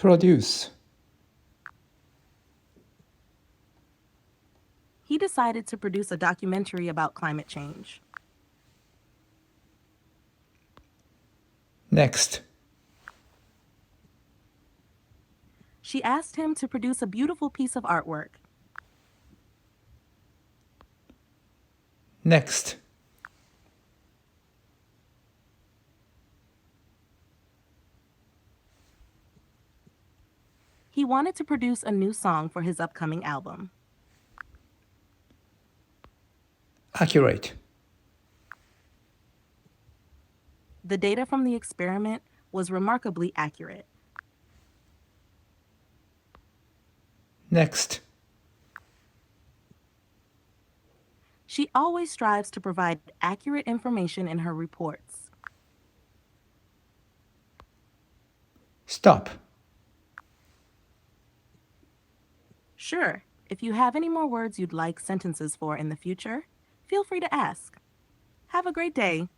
produce, He decided to produce a documentary about climate change. next, She asked him to produce a beautiful piece of artwork. next, He wanted to produce a new song for his upcoming album. accurate, The data from the experiment was remarkably accurate. next, She always strives to provide accurate information in her reports. stop, Sure, if you have any more words you'd like sentences for in the future, feel free to ask. Have a great day.